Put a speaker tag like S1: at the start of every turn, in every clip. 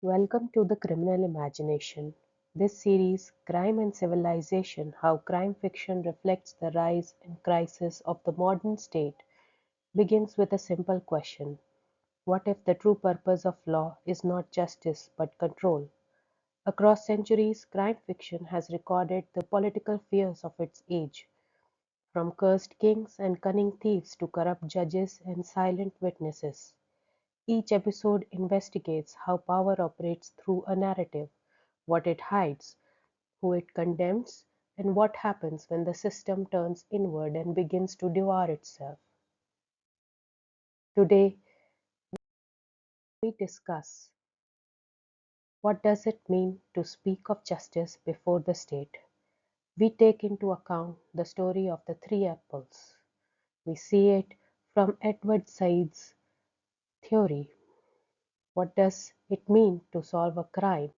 S1: Welcome to the Criminal Imagination. This series, Crime and Civilization: How Crime Fiction Reflects the Rise and Crisis of the Modern State, begins with a simple question: what if the true purpose of law is not justice but control? Across centuries, crime fiction has recorded the political fears of its age, from cursed kings and cunning thieves to corrupt judges and silent witnesses. Each episode investigates how power operates through a narrative, what it hides, who it condemns, and what happens when the system turns inward and begins to devour itself. Today, we discuss what does it mean to speak of justice before the state. We take into account the story of the three apples. We see it from Edward Said's theory. What does it mean to solve a crime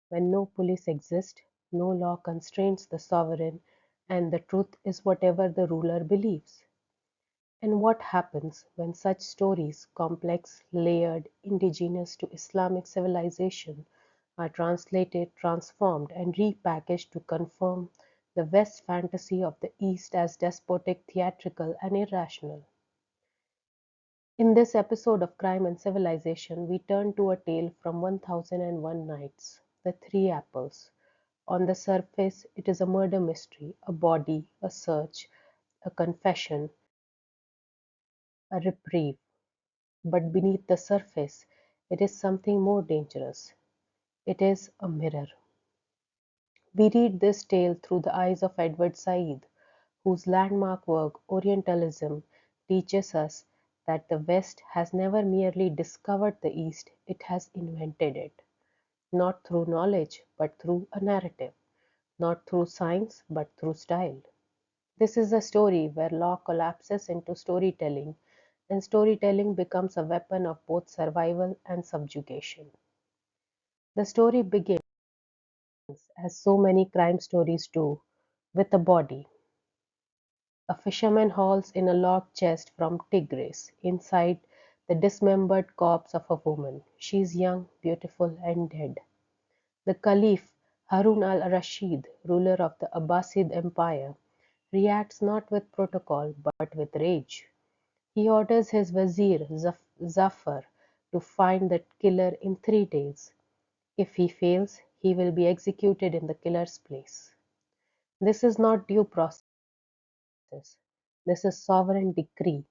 S1: when no police exists, no law constrains the sovereign, and the truth is whatever the ruler believes? And what happens when such stories, complex, layered, indigenous to Islamic civilization, are translated, transformed, and repackaged to confirm the West's fantasy of the East as despotic, theatrical, and irrational? In this episode of Crime and Civilization, we turn to a tale from 1001 Nights, The Three Apples. On the surface, it is a murder mystery, a body, a search, a confession, a reprieve. But beneath the surface, it is something more dangerous. It is a mirror. We read this tale through the eyes of Edward Said, whose landmark work, Orientalism, teaches us that the West has never merely discovered the East, it has invented it. Not through knowledge, but through a narrative. Not through science, but through style. This is a story where law collapses into storytelling, and storytelling becomes a weapon of both survival and subjugation. The story begins, as so many crime stories do, with a body. A fisherman hauls in a locked chest from Tigris. Inside, the dismembered corpse of a woman. She is young, beautiful, and dead. The Caliph, Harun al-Rashid, ruler of the Abbasid Empire, reacts not with protocol but with rage. He orders his vizier Zafar to find the killer in 3 days. If he fails, he will be executed in the killer's place. This is not due process. This is sovereign decree.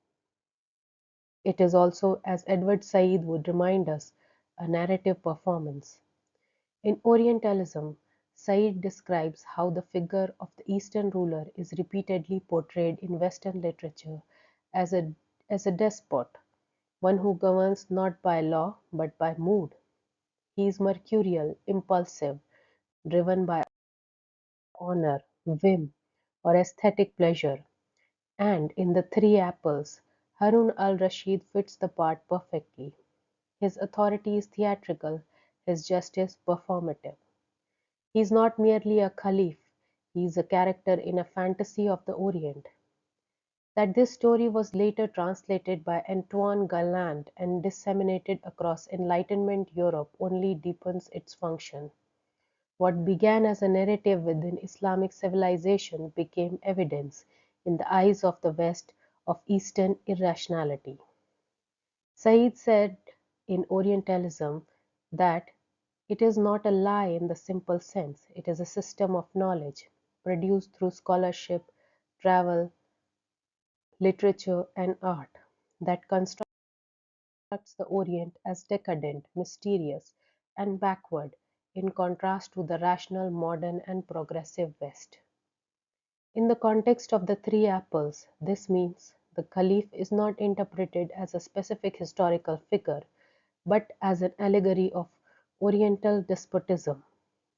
S1: It is also, as Edward Said would remind us, a narrative performance. In Orientalism, Said describes how the figure of the Eastern ruler is repeatedly portrayed in Western literature as a, as a despot, one who governs not by law but by mood. He is mercurial, impulsive, driven by honor, whim, or aesthetic pleasure. And in The Three Apples, Harun al-Rashid fits the part perfectly. His authority is theatrical, his justice performative. He is not merely a caliph, he is a character in a fantasy of the Orient. That this story was later translated by Antoine Galland and disseminated across Enlightenment Europe only deepens its function. What began as a narrative within Islamic civilization became evidence, in the eyes of the West, of Eastern irrationality. Said said in Orientalism that it is not a lie in the simple sense, it is a system of knowledge, produced through scholarship, travel, literature, and art, that constructs the Orient as decadent, mysterious, and backward, in contrast to the rational, modern, and progressive West. In the context of the three apples, this means the Caliph is not interpreted as a specific historical figure, but as an allegory of Oriental despotism.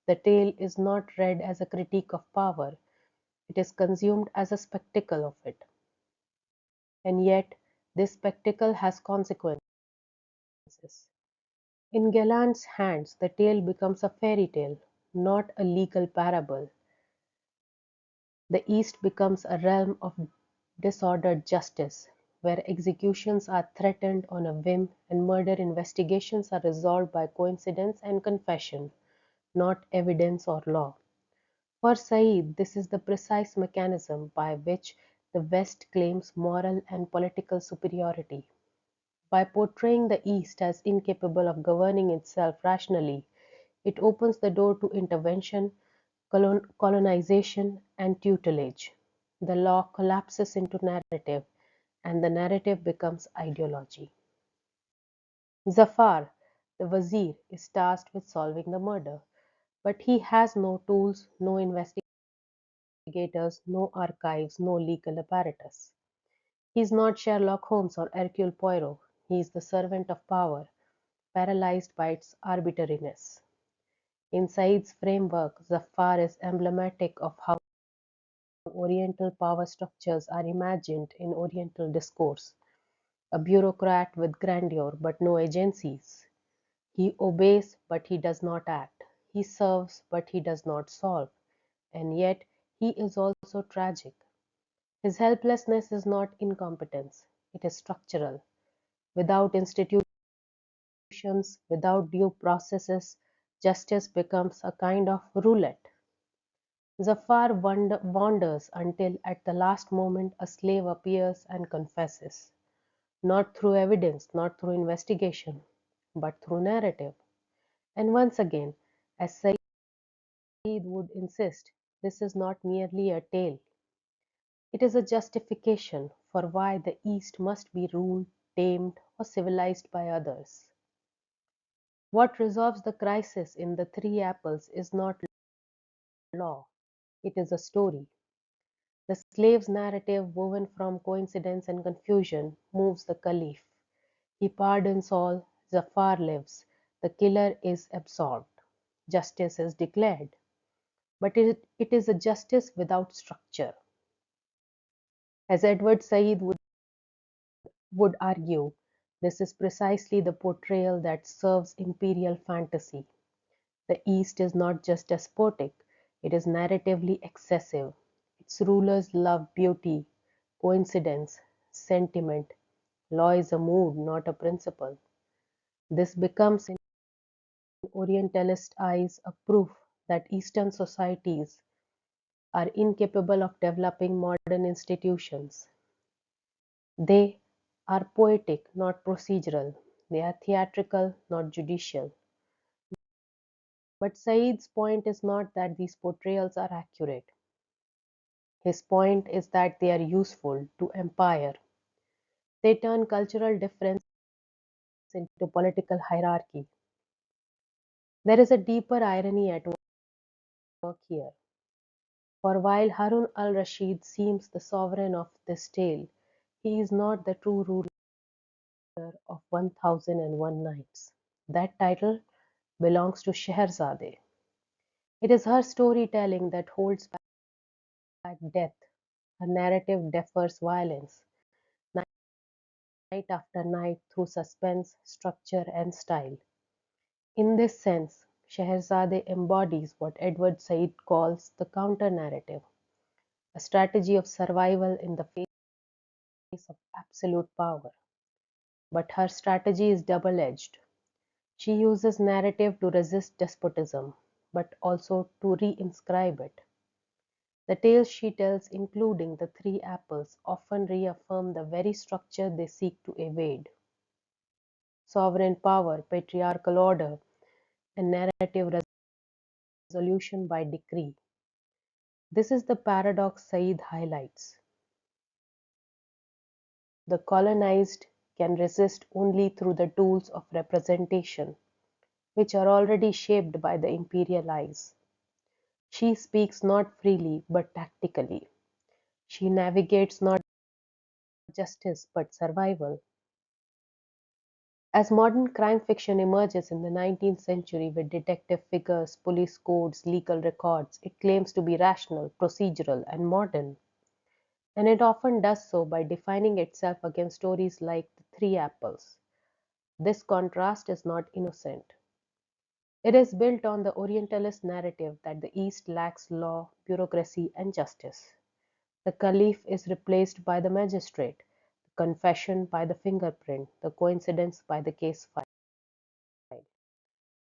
S1: The tale is not read as a critique of power, it is consumed as a spectacle of it. And yet, this spectacle has consequences. In Galland's hands, the tale becomes a fairy tale, not a legal parable. The East becomes a realm of disordered justice. where executions are threatened on a whim and murder investigations are resolved by coincidence and confession, not evidence or law. For Said, this is the precise mechanism by which the West claims moral and political superiority. By portraying the East as incapable of governing itself rationally, it opens the door to intervention, colonization, and tutelage. The law collapses into narrative, and the narrative becomes ideology. Zafar, the Wazir, is tasked with solving the murder, but he has no tools, no investigators, no archives, no legal apparatus. He is not Sherlock Holmes or Hercule Poirot. He is the servant of power, paralyzed by its arbitrariness. In Said's framework, Zafar is emblematic of how Oriental power structures are imagined in Oriental discourse: a bureaucrat with grandeur but no agencies. He obeys but he does not act. He serves but he does not solve. And yet he is also tragic. His helplessness is not incompetence, it is structural. Without institutions, without due processes, justice becomes a kind of roulette. Zafar wanders until at the last moment a slave appears and confesses, not through evidence, not through investigation, but through narrative. And once again, as Said would insist, this is not merely a tale. It is a justification for why the East must be ruled, tamed, or civilized by others. What resolves the crisis in The Three Apples is not law, it is a story. The slave's narrative, woven from coincidence and confusion, moves the caliph. He pardons all, Zafar lives, the killer is absolved, justice is declared. But it is a justice without structure. As Edward Said would argue, this is precisely the portrayal that serves imperial fantasy. The East is not just despotic, it is narratively excessive. Its rulers love beauty, coincidence, sentiment. Law is a mood, not a principle. This becomes, in Orientalist eyes, a proof that Eastern societies are incapable of developing modern institutions. They are poetic, not procedural; they are theatrical, not judicial. But Said's point is not that these portrayals are accurate. His point is that they are useful to empire. They turn cultural difference into political hierarchy. There is a deeper irony at work here. For while Harun al-Rashid seems the sovereign of this tale, he is not the true ruler of 1001 Nights. That title belongs to Scheherazade. It is her storytelling that holds back death. Her narrative defers violence, night after night, through suspense, structure, and style. In this sense, Scheherazade embodies what Edward Said calls the counter-narrative, a strategy of survival in the face of absolute power. But her strategy is double-edged. She uses narrative to resist despotism, but also to reinscribe it. The tales she tells, including The Three Apples, often reaffirm the very structure they seek to evade: sovereign power, patriarchal order, and narrative resolution by decree. This is the paradox Said highlights. The colonized can resist only through the tools of representation, which are already shaped by the imperial eyes. She speaks not freely but tactically. She navigates not justice but survival. As modern crime fiction emerges in the 19th century with detective figures, police codes, legal records, it claims to be rational, procedural, and modern. And it often does so by defining itself against stories like The Three Apples. This contrast is not innocent. It is built on the Orientalist narrative that the East lacks law, bureaucracy, and justice. The caliph is replaced by the magistrate. confession by the fingerprint, the coincidence by the case file.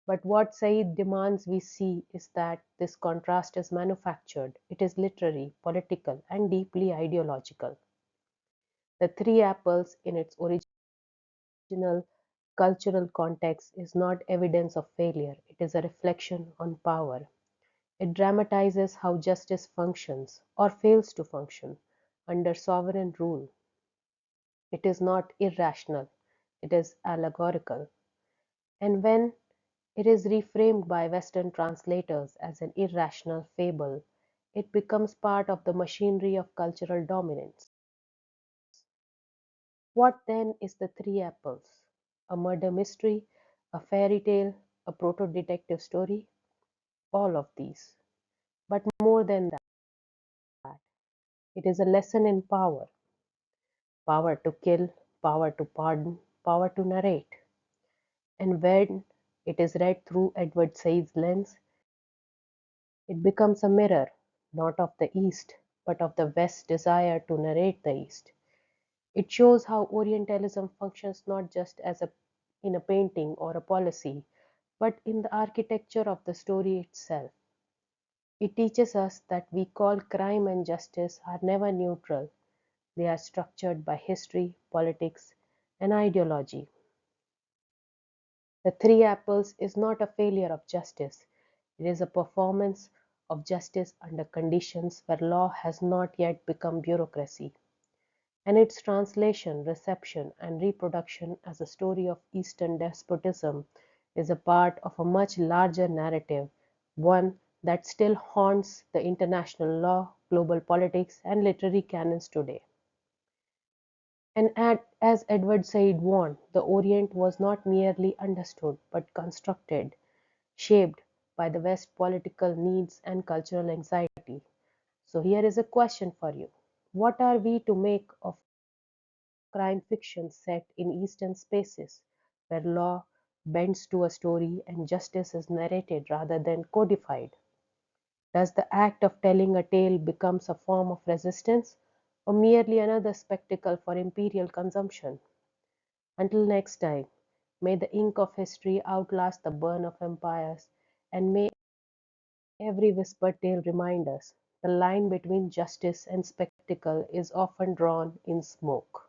S1: But what Said demands we see is that this contrast is manufactured, it is literary, political, and deeply ideological. The three apples in its original cultural context is not evidence of failure, it is a reflection on power. It dramatizes how justice functions, or fails to function, under sovereign rule. It is not irrational, it is allegorical. And when it is reframed by Western translators as an irrational fable, it becomes part of the machinery of cultural dominance. What then is The Three Apples? A murder mystery, a fairy tale, a proto-detective story? All of these. But more than that, it is a lesson in power. Power to kill, power to pardon, power to narrate. And when it is read through Edward Said's lens, it becomes a mirror, not of the East, but of the West's desire to narrate the East. It shows how Orientalism functions not just in a painting or a policy, but in the architecture of the story itself. It teaches us that we call crime and justice are never neutral. They are structured by history, politics, and ideology. The Three Apples is not a failure of justice, it is a performance of justice under conditions where law has not yet become bureaucracy, and its translation, reception, and reproduction as a story of Eastern despotism is a part of a much larger narrative, one that still haunts the international law, global politics, and literary canons today. And as Edward Said warned, the Orient was not merely understood but constructed, shaped by the West's political needs and cultural anxiety. So here is a question for you. What are we to make of crime fiction set in Eastern spaces, where law bends to a story and justice is narrated rather than codified? Does the act of telling a tale becomes a form of resistance, or merely another spectacle for imperial consumption? Until next time, may the ink of history outlast the burn of empires, and may every whispered tale remind us the line between justice and spectacle is often drawn in smoke.